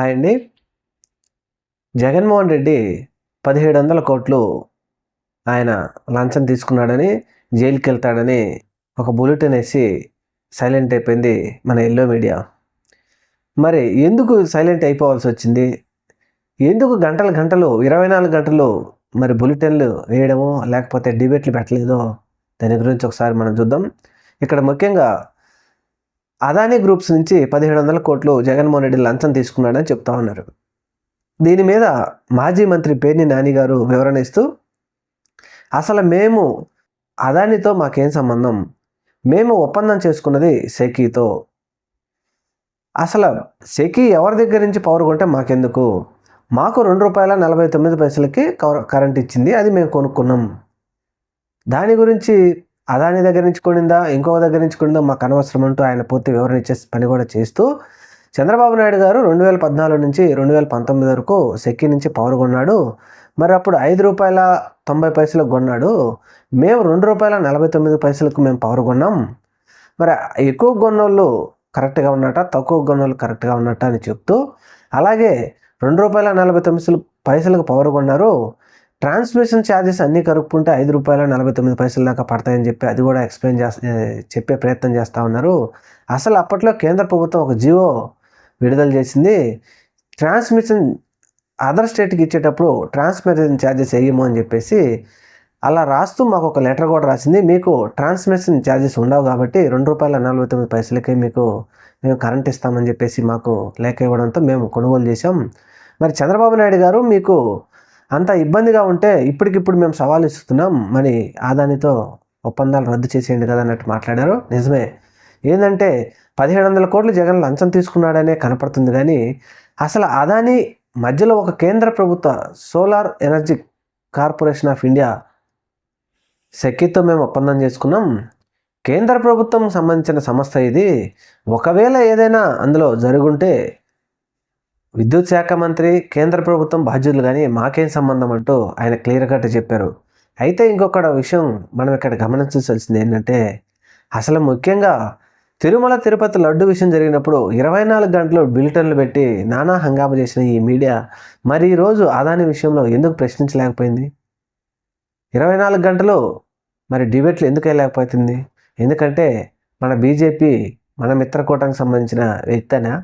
Hi అండి. జగన్మోహన్ రెడ్డి 1700 కోట్లు ఆయన లంచం తీసుకున్నాడని, జైలుకెళ్తాడని ఒక బులెటిన్ వేసి సైలెంట్ అయిపోయింది మన ఎల్లో మీడియా. మరి ఎందుకు సైలెంట్ అయిపోవాల్సి వచ్చింది? ఎందుకు గంటలు గంటలు 24 గంటలు మరి బులెటిన్లు వేయడమో లేకపోతే డిబేట్లు పెట్టలేదో దాని గురించి ఒకసారి మనం చూద్దాం. ఇక్కడ ముఖ్యంగా అదానీ గ్రూప్స్ నుంచి 1700 కోట్లు జగన్మోహన్ రెడ్డి లంచం తీసుకున్నాడని చెప్తా ఉన్నారు. దీని మీద మాజీ మంత్రి పేర్ని నాని గారు వివరణ ఇస్తూ, అసలు మేము అదానితో మాకేం సంబంధం, మేము ఒప్పందం చేసుకున్నది సెకీతో, అసలు సెకీ ఎవరి దగ్గర నుంచి పవర్ కొంటే మాకెందుకు, మాకు ₹2.49 కరెంట్ ఇచ్చింది, అది మేము కొనుక్కున్నాం, దాని గురించి అదాని దగ్గర నుంచి కొనిందా ఇంకొక దగ్గర నుంచి కొనిందా మాకు అనవసరం అంటూ ఆయన పూర్తి వివరణ ఇచ్చే పని కూడా చేస్తూ, చంద్రబాబు నాయుడు గారు 2014 నుంచి 2019 వరకు సెకీ నుంచి పవర్ కొన్నాడు, మరి అప్పుడు ₹5.90 కొన్నాడు, మేము ₹2.49 మేము పవర్ కొన్నాం, మరి ఎక్కువ కొన్నోళ్ళు కరెక్ట్గా ఉన్నట్ట తక్కువ కొన్నోళ్ళు కరెక్ట్గా ఉన్నట్ట అని చెప్తూ, అలాగే ₹2.49 పవర్ కొన్నారు, ట్రాన్స్మిషన్ ఛార్జెస్ అన్నీ కలుపుకుంటే ₹5.49 దాకా పడతాయని చెప్పి అది కూడా ఎక్స్ప్లెయిన్ చెప్పే ప్రయత్నం చేస్తూ ఉన్నారు. అసలు అప్పట్లో కేంద్ర ప్రభుత్వం ఒక జియో విడుదల చేసింది, ట్రాన్స్మిషన్ అదర్ స్టేట్కి ఇచ్చేటప్పుడు ట్రాన్స్మిషన్ ఛార్జెస్ వేయము అని చెప్పేసి అలా రాస్తూ మాకు ఒక లెటర్ కూడా రాసింది, మీకు ట్రాన్స్మిషన్ ఛార్జెస్ ఉండవు కాబట్టి ₹2.49 మేము కరెంట్ ఇస్తామని చెప్పేసి మాకు లేఖ ఇవ్వడంతో మేము కొనుగోలు చేసాం. మరి చంద్రబాబు నాయుడు గారు మీకు అంత ఇబ్బందిగా ఉంటే ఇప్పటికిప్పుడు మేము సవాల్ ఇస్తున్నాం, మరి అదానితో ఒప్పందాలు రద్దు చేసేయండి కదా అన్నట్టు మాట్లాడారు. నిజమే, ఏంటంటే 1700 కోట్లు జగన్ లంచం తీసుకున్నాడనే కనపడుతుంది, కానీ అసలు అదాని మధ్యలో ఒక కేంద్ర ప్రభుత్వ solar energy corporation of India సెకీతో మేము ఒప్పందం చేసుకున్నాం, కేంద్ర ప్రభుత్వం సంబంధించిన సంస్థ ఇది, ఒకవేళ ఏదైనా అందులో జరుగుంటే విద్యుత్ శాఖ మంత్రి కేంద్ర ప్రభుత్వం బాధ్యులు, కానీ మాకేం సంబంధం అంటూ ఆయన క్లియర్ కట్ చెప్పారు. అయితే ఇంకొక విషయం మనం ఇక్కడ గమనించాల్సింది ఏంటంటే, అసలు ముఖ్యంగా తిరుమల తిరుపతి లడ్డు విషయం జరిగినప్పుడు 24 గంటలు బులెటిన్లు పెట్టి నానా హంగామా చేసిన ఈ మీడియా మరి ఈరోజు అదాని విషయంలో ఎందుకు ప్రశ్నించలేకపోయింది? 24 గంటలు మరి డిబేట్లు ఎందుకు వెళ్ళలేకపోతుంది? ఎందుకంటే మన బీజేపీ మన మిత్రకూటానికి సంబంధించిన వ్యక్తనా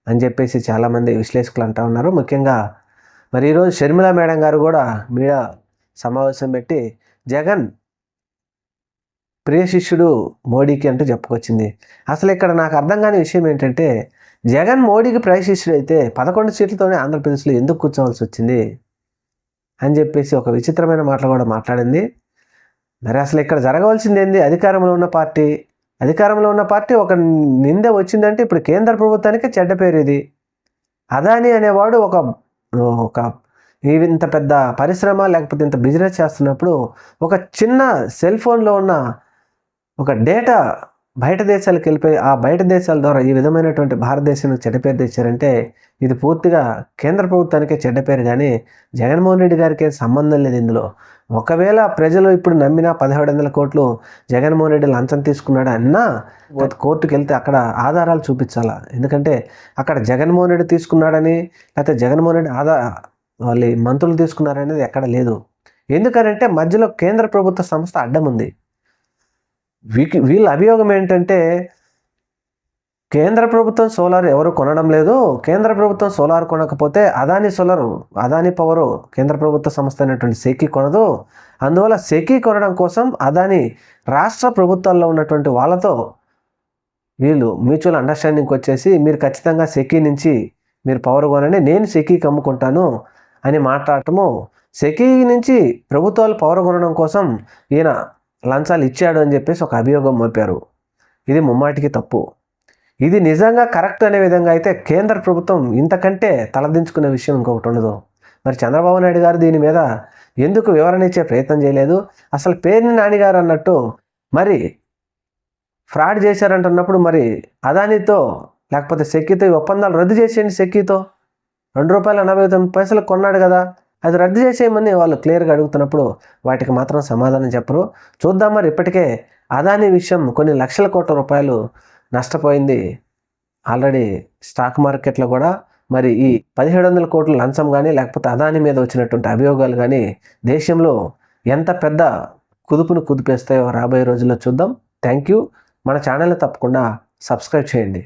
అని చెప్పేసి చాలామంది విశ్లేషకులు అంటూ ఉన్నారు. ముఖ్యంగా మరి ఈరోజు షర్మిలా మేడం గారు కూడా మీడియా సమావేశం పెట్టి జగన్ ప్రియ శిష్యుడు మోడీకి అంటూ చెప్పుకొచ్చింది. అసలు ఇక్కడ నాకు అర్థం కాని విషయం ఏంటంటే, జగన్ మోడీకి ప్రియ శిష్యుడు అయితే 11 సీట్లతోనే ఆంధ్రప్రదేశ్లో ఎందుకు కూర్చోవలసి వచ్చింది అని చెప్పేసి ఒక విచిత్రమైన మాటలు కూడా మాట్లాడింది. మరి అసలు ఇక్కడ జరగవలసింది ఏంది? అధికారంలో ఉన్న పార్టీ ఒక నింద వచ్చిందంటే ఇప్పుడు కేంద్ర ప్రభుత్వానికి చెడ్డ పేరు. ఇది అదాని అనేవాడు ఒక ఇంత పెద్ద పరిశ్రమ లేకపోతే ఇంత బిజినెస్ చేస్తున్నప్పుడు ఒక చిన్న సెల్ ఫోన్లో ఉన్న ఒక డేటా బయట దేశాలకు వెళ్ళిపోయి ఆ బయట దేశాల ద్వారా ఈ విధమైనటువంటి భారతదేశానికి చెడ్డ పేరు తెచ్చారంటే ఇది పూర్తిగా కేంద్ర ప్రభుత్వానికే చెడ్డ పేరు, కానీ జగన్మోహన్ రెడ్డి గారికి సంబంధం లేదు ఇందులో. ఒకవేళ ప్రజలు ఇప్పుడు నమ్మిన 1700 కోట్లు జగన్మోహన్ రెడ్డి లంచం తీసుకున్నాడు అన్నా కోర్టుకు వెళ్తే అక్కడ ఆధారాలు చూపించాలా, ఎందుకంటే అక్కడ జగన్మోహన్ రెడ్డి తీసుకున్నాడని లేకపోతే జగన్మోహన్ రెడ్డి వాళ్ళ మంత్రులు తీసుకున్నారనేది ఎక్కడ లేదు. ఎందుకనంటే మధ్యలో కేంద్ర ప్రభుత్వ సంస్థ అడ్డం ఉంది. వీళ్ళ అభియోగం ఏంటంటే కేంద్ర ప్రభుత్వం సోలార్ ఎవరు కొనడం లేదు, కేంద్ర ప్రభుత్వం సోలార్ కొనకపోతే అదాని పవరు కేంద్ర ప్రభుత్వ సంస్థ అయినటువంటి సెకీ కొనదు, అందువల్ల సెకీ కొనడం కోసం అదాని రాష్ట్ర ప్రభుత్వాల్లో ఉన్నటువంటి వాళ్ళతో వీళ్ళు మ్యూచువల్ అండర్స్టాండింగ్కి వచ్చేసి మీరు ఖచ్చితంగా సెకీ నుంచి మీరు పవర్ కొనండి, నేను సెకీకి అమ్ముకుంటాను అని మాట్లాడటము, సెకీ నుంచి ప్రభుత్వాలు పవర్ కొనడం కోసం ఈయన లంచాలు ఇచ్చాడు అని చెప్పేసి ఒక అభియోగం మోపారు. ఇది ముమ్మాటికి తప్పు. ఇది నిజంగా కరెక్ట్ అనే విధంగా అయితే కేంద్ర ప్రభుత్వం ఇంతకంటే తలదించుకునే విషయం ఇంకొకటి ఉండదు. మరి చంద్రబాబు నాయుడు గారు దీని మీద ఎందుకు వివరణ ఇచ్చే ప్రయత్నం చేయలేదు? అసలు పేర్ని నాని గారు అన్నట్టు మరి ఫ్రాడ్ చేశారంటున్నప్పుడు మరి అదానితో లేకపోతే సెకీతో ఒప్పందాలు రద్దు చేసేయండి, సెకీతో ₹2.49 కొన్నాడు కదా, అది రద్దు చేసేయమని వాళ్ళు క్లియర్గా అడుగుతున్నప్పుడు వాటికి మాత్రం సమాధానం చెప్పరు. చూద్దాం, మరి ఇప్పటికే అదాని విషయం కొన్ని లక్షల కోట్ల రూపాయలు నష్టపోయింది. ఆల్రెడీ స్టాక్ మార్కెట్లో కూడా మరి ఈ 1700 కోట్ల లంచం కానీ లేకపోతే అదాని మీద వచ్చినటువంటి అభియోగాలు కానీ దేశంలో ఎంత పెద్ద కుదుపును కుదిపేస్తాయో రాబోయే రోజుల్లో చూద్దాం. Thank you. మన ఛానల్ని తప్పకుండా సబ్స్క్రైబ్ చేయండి.